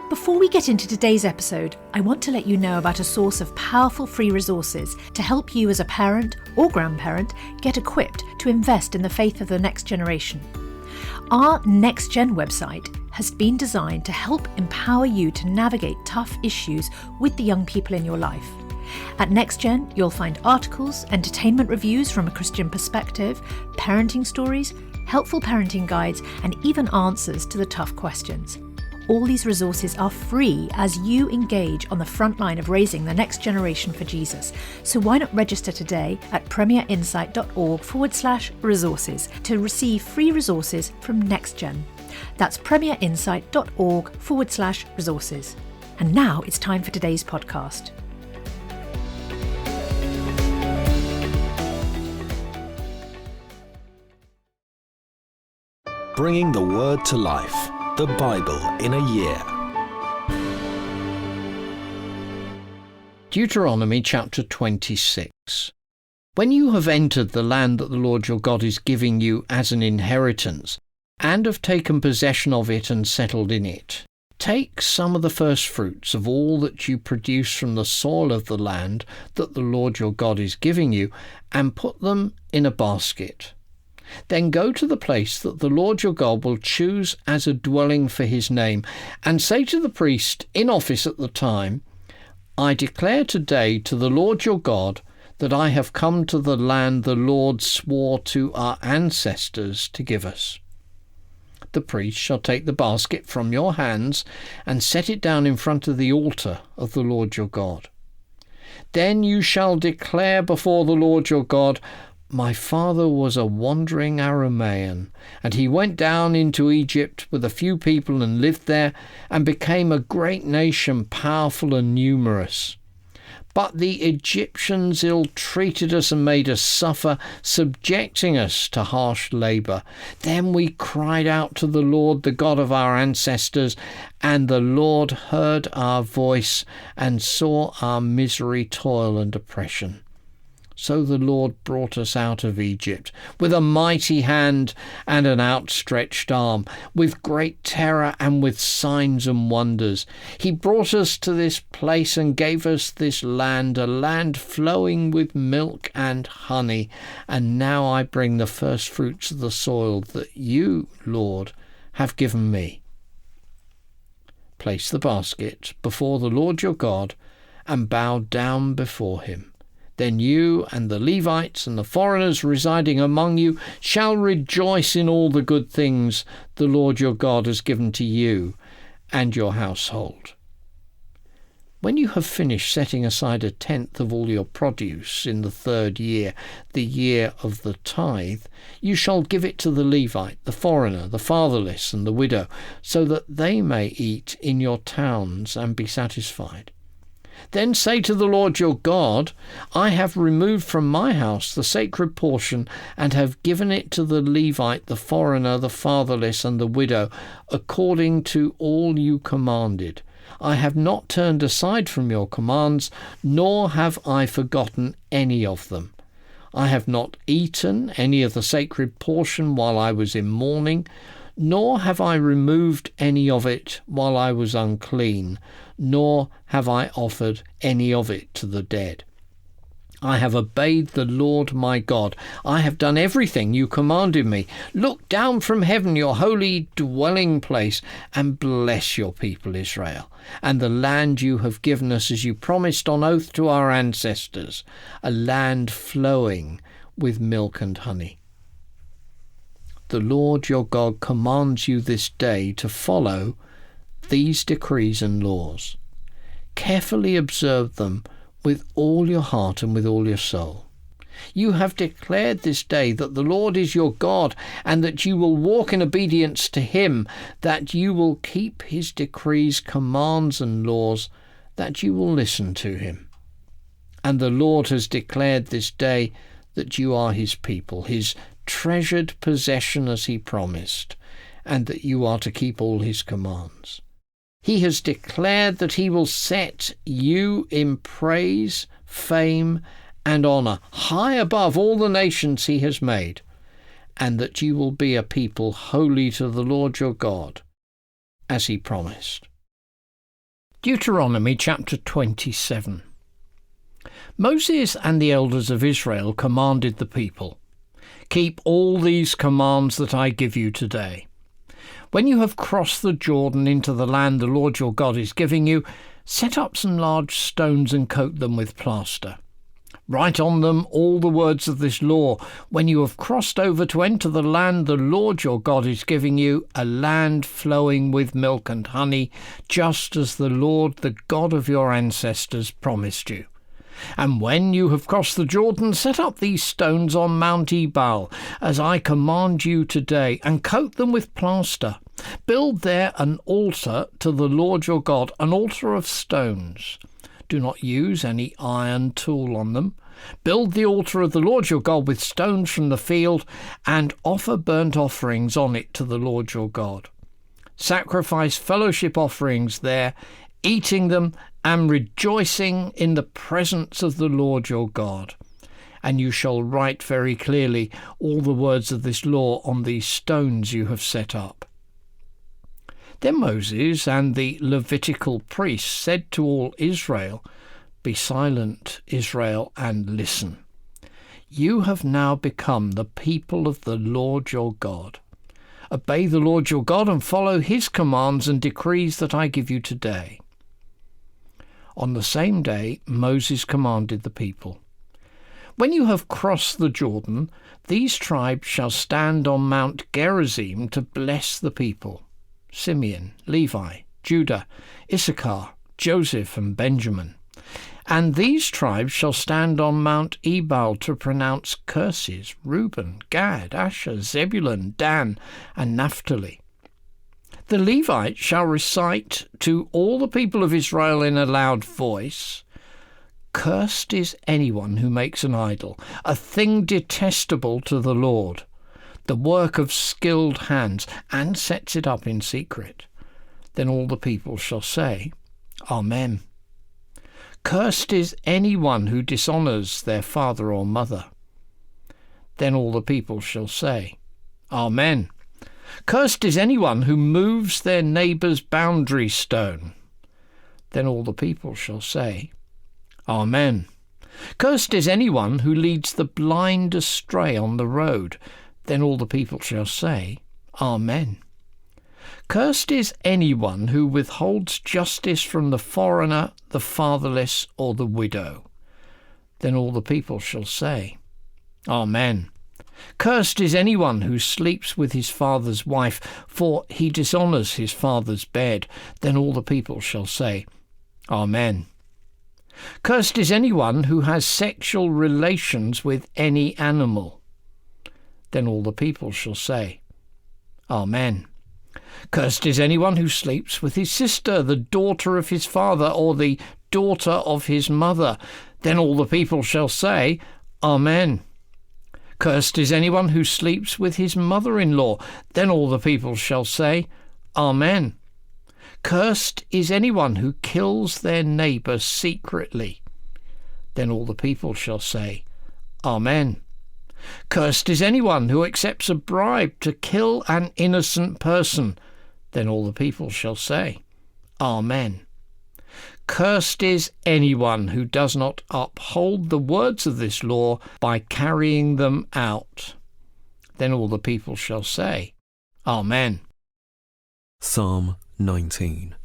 Before we get into today's episode, I want to let you know about a source of powerful free resources to help you as a parent or grandparent get equipped to invest in the faith of the next generation. Our Next Gen website has been designed to help empower you to navigate tough issues with the young people in your life. At Next Gen, you'll find articles, entertainment reviews from a Christian perspective, parenting stories, helpful parenting guides, and even answers to the tough questions. All these resources are free as you engage on the front line of raising the next generation for Jesus. So why not register today at premierinsight.org/resources to receive free resources from NextGen. That's premierinsight.org/resources. And now it's time for today's podcast. Bringing the Word to life. The Bible in a year. Deuteronomy chapter 26. When you have entered the land that the Lord your God is giving you as an inheritance, and have taken possession of it and settled in it, take some of the first fruits of all that you produce from the soil of the land that the Lord your God is giving you, and put them in a basket. Then go to the place that the Lord your God will choose as a dwelling for his name, and say to the priest in office at the time, I declare today to the Lord your God that I have come to the land the Lord swore to our ancestors to give us. The priest shall take the basket from your hands and set it down in front of the altar of the Lord your God. Then you shall declare before the Lord your God, my father was a wandering Aramean, and he went down into Egypt with a few people and lived there, and became a great nation, powerful and numerous. But the Egyptians ill-treated us and made us suffer, subjecting us to harsh labour. Then we cried out to the Lord, the God of our ancestors, and the Lord heard our voice and saw our misery, toil and oppression. So the Lord brought us out of Egypt with a mighty hand and an outstretched arm, with great terror and with signs and wonders. He brought us to this place and gave us this land, a land flowing with milk and honey. And now I bring the first fruits of the soil that you, Lord, have given me. Place the basket before the Lord your God and bow down before him. Then you and the Levites and the foreigners residing among you shall rejoice in all the good things the Lord your God has given to you and your household. When you have finished setting aside 1/10 of all your produce in the 3rd year, the year of the tithe, you shall give it to the Levite, the foreigner, the fatherless, and the widow, so that they may eat in your towns and be satisfied. Then say to the Lord your God, I have removed from my house the sacred portion and have given it to the Levite, the foreigner, the fatherless, and the widow, according to all you commanded. I have not turned aside from your commands, nor have I forgotten any of them. I have not eaten any of the sacred portion while I was in mourning, nor have I removed any of it while I was unclean, nor have I offered any of it to the dead. I have obeyed the Lord my God. I have done everything you commanded me. Look down from heaven, your holy dwelling place, and bless your people Israel, and the land you have given us as you promised on oath to our ancestors, a land flowing with milk and honey. The Lord your God commands you this day to follow these decrees and laws. Carefully observe them with all your heart and with all your soul. You have declared this day that the Lord is your God, and that you will walk in obedience to him, that you will keep his decrees, commands, and laws, that you will listen to him. And the Lord has declared this day that you are his people, his treasured possession as he promised, and that you are to keep all his commands. He has declared that he will set you in praise, fame, and honour high above all the nations he has made, and that you will be a people holy to the Lord your God, as he promised. Deuteronomy chapter 27. Moses and the elders of Israel commanded the people, "Keep all these commands that I give you today. When you have crossed the Jordan into the land the Lord your God is giving you, set up some large stones and coat them with plaster. Write on them all the words of this law. When you have crossed over to enter the land the Lord your God is giving you, a land flowing with milk and honey, just as the Lord, the God of your ancestors, promised you. And when you have crossed the Jordan, set up these stones on Mount Ebal, as I command you today, and coat them with plaster. Build there an altar to the Lord your God, an altar of stones. Do not use any iron tool on them. Build the altar of the Lord your God with stones from the field, and offer burnt offerings on it to the Lord your God. Sacrifice fellowship offerings there, eating them and rejoicing in the presence of the Lord your God. And you shall write very clearly all the words of this law on these stones you have set up." Then Moses and the Levitical priests said to all Israel, "Be silent, Israel, and listen. You have now become the people of the Lord your God. Obey the Lord your God and follow his commands and decrees that I give you today." On the same day Moses commanded the people, "When you have crossed the Jordan, these tribes shall stand on Mount Gerizim to bless the people: Simeon, Levi, Judah, Issachar, Joseph, and Benjamin. And these tribes shall stand on Mount Ebal to pronounce curses: Reuben, Gad, Asher, Zebulun, Dan, and Naphtali. The Levites shall recite to all the people of Israel in a loud voice, 'Cursed is anyone who makes an idol, a thing detestable to the Lord, the work of skilled hands, and sets it up in secret.' Then all the people shall say, 'Amen.' Cursed is anyone who dishonours their father or mother." Then all the people shall say, "Amen." "Cursed is anyone who moves their neighbour's boundary stone." Then all the people shall say, "Amen." "Cursed is anyone who leads the blind astray on the road." Then all the people shall say, "Amen." "Cursed is anyone who withholds justice from the foreigner, the fatherless, or the widow." Then all the people shall say, "Amen." "Cursed is anyone who sleeps with his father's wife, for he dishonours his father's bed." Then all the people shall say, "Amen." "Cursed is anyone who has sexual relations with any animal." Then all the people shall say, "Amen." "Cursed is anyone who sleeps with his sister, the daughter of his father, or the daughter of his mother." Then all the people shall say, "Amen." "Cursed is anyone who sleeps with his mother-in-law." Then all the people shall say, "Amen." "Cursed is anyone who kills their neighbour secretly." Then all the people shall say, "Amen." "Cursed is anyone who accepts a bribe to kill an innocent person." Then all the people shall say, "Amen." "Cursed is anyone who does not uphold the words of this law by carrying them out." Then all the people shall say, "Amen." Psalm 19.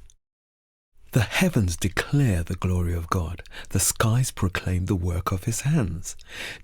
The heavens declare the glory of God. The skies proclaim the work of his hands.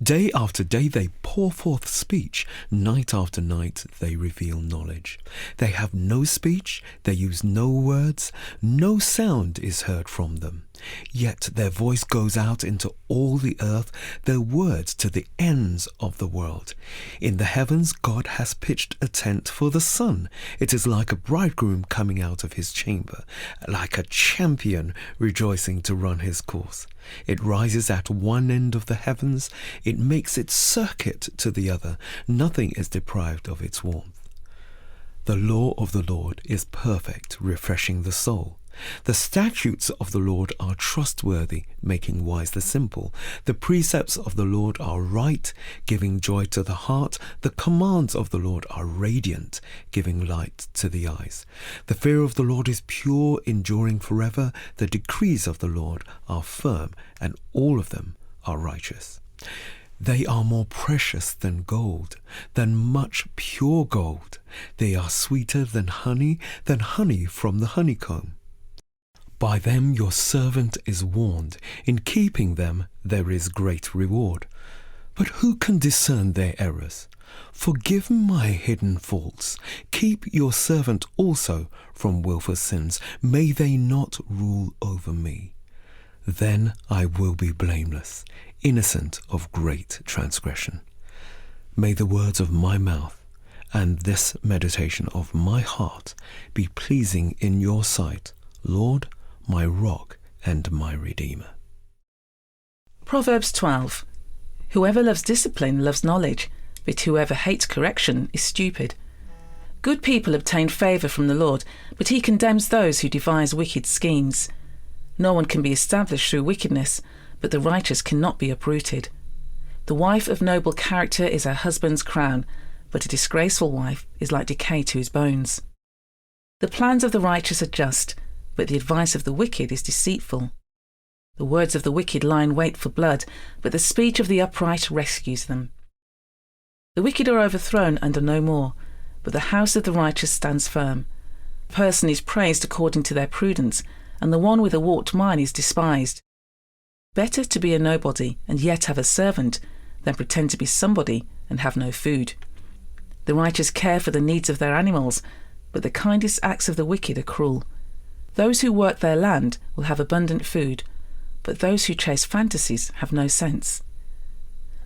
Day after day they pour forth speech. Night after night they reveal knowledge. They have no speech. They use no words. No sound is heard from them. Yet their voice goes out into all the earth, their words to the ends of the world. In the heavens God has pitched a tent for the sun. It is like a bridegroom coming out of his chamber, like a champion rejoicing to run his course. It rises at one end of the heavens. It makes its circuit to the other. Nothing is deprived of its warmth. The law of the Lord is perfect, refreshing the soul. The statutes of the Lord are trustworthy, making wise the simple. The precepts of the Lord are right, giving joy to the heart. The commands of the Lord are radiant, giving light to the eyes. The fear of the Lord is pure, enduring forever. The decrees of the Lord are firm, and all of them are righteous. They are more precious than gold, than much pure gold. They are sweeter than honey from the honeycomb. By them your servant is warned. In keeping them there is great reward. But who can discern their errors? Forgive my hidden faults. Keep your servant also from wilful sins. May they not rule over me. Then I will be blameless, innocent of great transgression. May the words of my mouth and this meditation of my heart be pleasing in your sight, Lord, my rock and my redeemer. Proverbs 12. Whoever loves discipline loves knowledge, but whoever hates correction is stupid. Good people obtain favour from the Lord, but he condemns those who devise wicked schemes. No one can be established through wickedness, but the righteous cannot be uprooted. The wife of noble character is her husband's crown, but a disgraceful wife is like decay to his bones. The plans of the righteous are just, but the advice of the wicked is deceitful. The words of the wicked lie in wait for blood, but the speech of the upright rescues them. The wicked are overthrown and are no more, but the house of the righteous stands firm. A person is praised according to their prudence, and the one with a warped mind is despised. Better to be a nobody and yet have a servant than pretend to be somebody and have no food. The righteous care for the needs of their animals, but the kindest acts of the wicked are cruel. Those who work their land will have abundant food, but those who chase fantasies have no sense.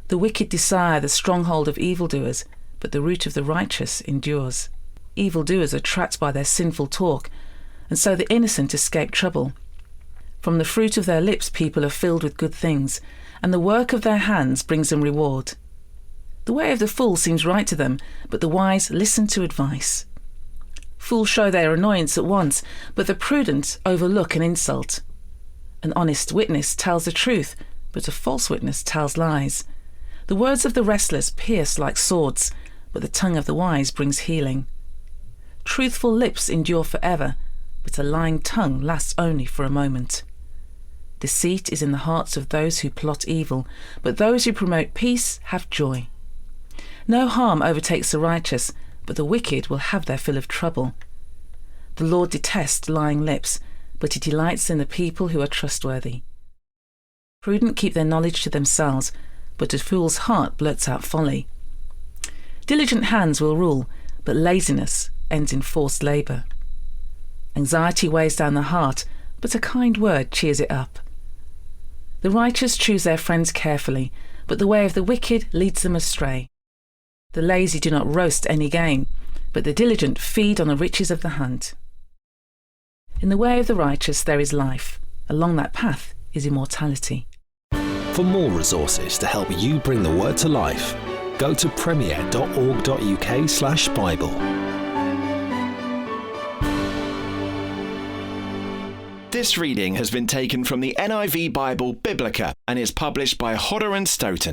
The wicked desire the stronghold of evildoers, but the root of the righteous endures. Evildoers are trapped by their sinful talk, and so the innocent escape trouble. From the fruit of their lips people are filled with good things, and the work of their hands brings them reward. The way of the fool seems right to them, but the wise listen to advice. Fools show their annoyance at once, but the prudent overlook an insult. An honest witness tells the truth, but a false witness tells lies. The words of the restless pierce like swords, but the tongue of the wise brings healing. Truthful lips endure forever, but a lying tongue lasts only for a moment. Deceit is in the hearts of those who plot evil, but those who promote peace have joy. No harm overtakes the righteous, but the wicked will have their fill of trouble. The Lord detests lying lips, but he delights in the people who are trustworthy. Prudent keep their knowledge to themselves, but a fool's heart blurts out folly. Diligent hands will rule, but laziness ends in forced labour. Anxiety weighs down the heart, but a kind word cheers it up. The righteous choose their friends carefully, but the way of the wicked leads them astray. The lazy do not roast any game, but the diligent feed on the riches of the hunt. In the way of the righteous there is life. Along that path is immortality. For more resources to help you bring the word to life, go to premier.org.uk/Bible. This reading has been taken from the NIV Bible Biblica and is published by Hodder and Stoughton.